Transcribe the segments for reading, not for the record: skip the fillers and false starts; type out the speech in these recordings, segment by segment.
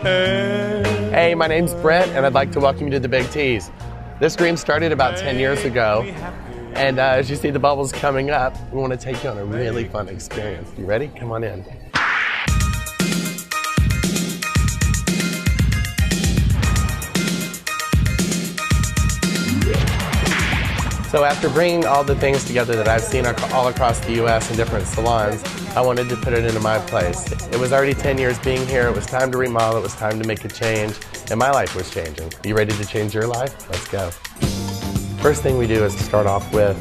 Hey, my name's Brent, and I'd like to welcome you to the Big Tease. This dream started about 10 years ago, and as you see the bubbles coming up, we want to take you on a really fun experience. You ready? Come on in. So after bringing all the things together that I've seen all across the U.S. in different salons, I wanted to put it into my place. It was already 10 years being here. It was time to remodel. It was time to make a change, and my life was changing. You ready to change your life? Let's go. First thing we do is start off with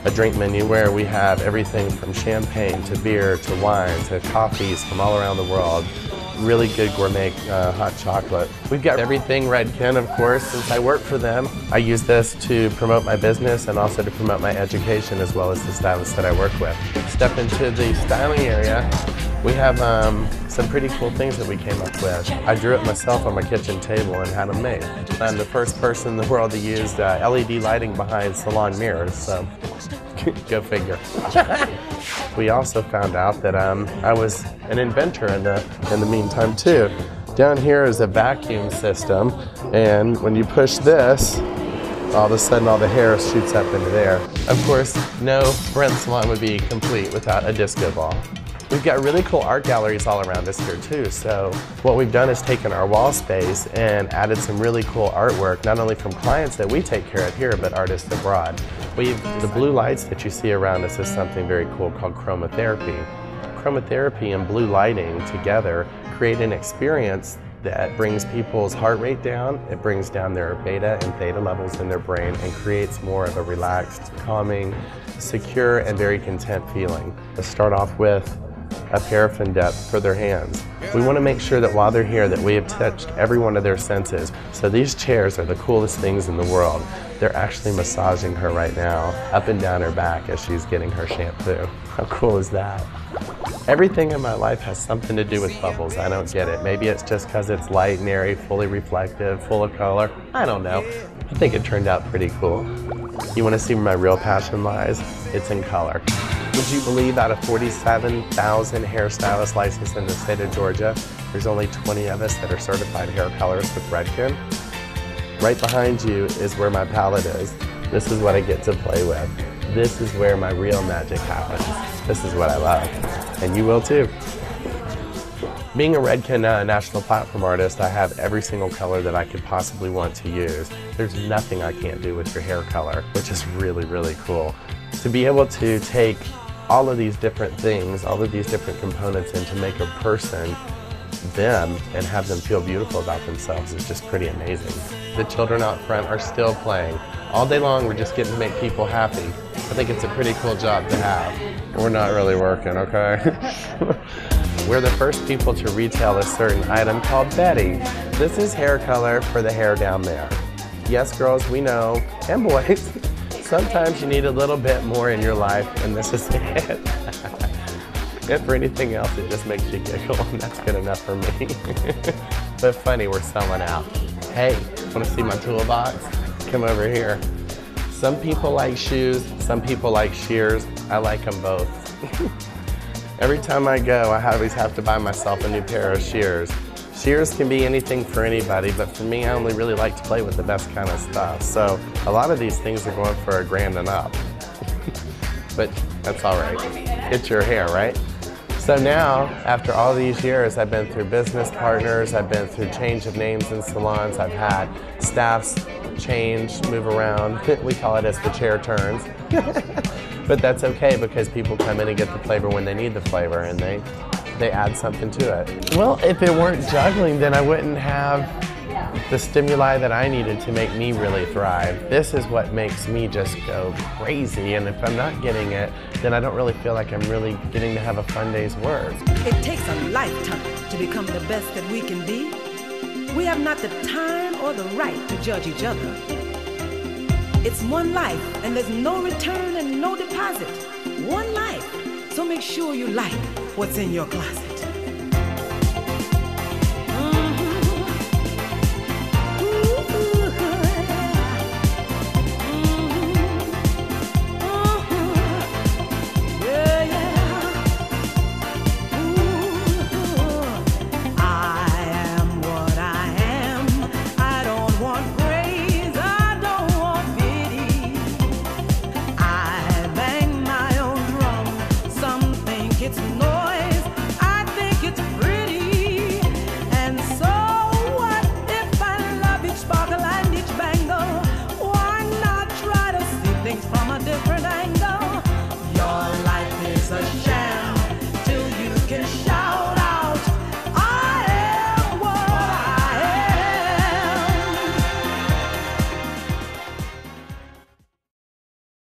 a drink menu where we have everything from champagne to beer to wine to coffees from all around the world. Really good gourmet hot chocolate. We've got everything Redken, of course. Since I work for them, I use this to promote my business and also to promote my education as well as the stylists that I work with. Step into the styling area. We have some pretty cool things that we came up with. I drew it myself on my kitchen table and had them made. I'm the first person in the world to use LED lighting behind salon mirrors, so go figure. We also found out that I was an inventor in the meantime too. Down here is a vacuum system, and when you push this, all of a sudden all the hair shoots up into there. Of course, no Brent salon would be complete without a disco ball. We've got really cool art galleries all around us here too, so what we've done is taken our wall space and added some really cool artwork, not only from clients that we take care of here, but artists abroad. The blue lights that you see around us is something very cool called chromotherapy. Chromotherapy and blue lighting together create an experience that brings people's heart rate down, it brings down their beta and theta levels in their brain and creates more of a relaxed, calming, secure, and very content feeling. Let's start off with a paraffin depth for their hands. We want to make sure that while they're here that we have touched every one of their senses. So these chairs are the coolest things in the world. They're actually massaging her right now, up and down her back as she's getting her shampoo. How cool is that? Everything in my life has something to do with bubbles. I don't get it. Maybe it's just because it's light and airy, fully reflective, full of color. I don't know. I think it turned out pretty cool. You want to see where my real passion lies? It's in color. Would you believe out of 47,000 hairstylists licensed in the state of Georgia, there's only 20 of us that are certified hair colorists with Redken? Right behind you is where my palette is. This is what I get to play with. This is where my real magic happens. This is what I love, and you will too. Being a Redken national platform artist, I have every single color that I could possibly want to use. There's nothing I can't do with your hair color, which is really, really cool. To be able to take all of these different things, all of these different components, and to make a person them and have them feel beautiful about themselves is just pretty amazing. The children out front are still playing. All day long we're just getting to make people happy. I think it's a pretty cool job to have. We're not really working, okay? We're the first people to retail a certain item called Betty. This is hair color for the hair down there. Yes, girls, we know, and boys, sometimes you need a little bit more in your life, and this is it. If for anything else, it just makes you giggle, and that's good enough for me. But funny, we're selling out. Hey, want to see my toolbox? Come over here. Some people like shoes, some people like shears. I like them both. Every time I go, I always have to buy myself a new pair of shears. Shears can be anything for anybody, but for me, I only really like to play with the best kind of stuff. So a lot of these things are going for $1,000 and up. But that's all right. It's your hair, right? So now, after all these years, I've been through business partners, I've been through change of names in salons, I've had staffs change, move around. We call it as the chair turns. But that's okay because people come in and get the flavor when they need the flavor, and they add something to it. Well, if it weren't juggling, then I wouldn't have the stimuli that I needed to make me really thrive. This is what makes me just go crazy, and if I'm not getting it, then I don't really feel like I'm really getting to have a fun day's work. It takes a lifetime to become the best that we can be. We have not the time or the right to judge each other. It's one life, and there's no return and no deposit. One life, so make sure you like what's in your closet. I am what It's no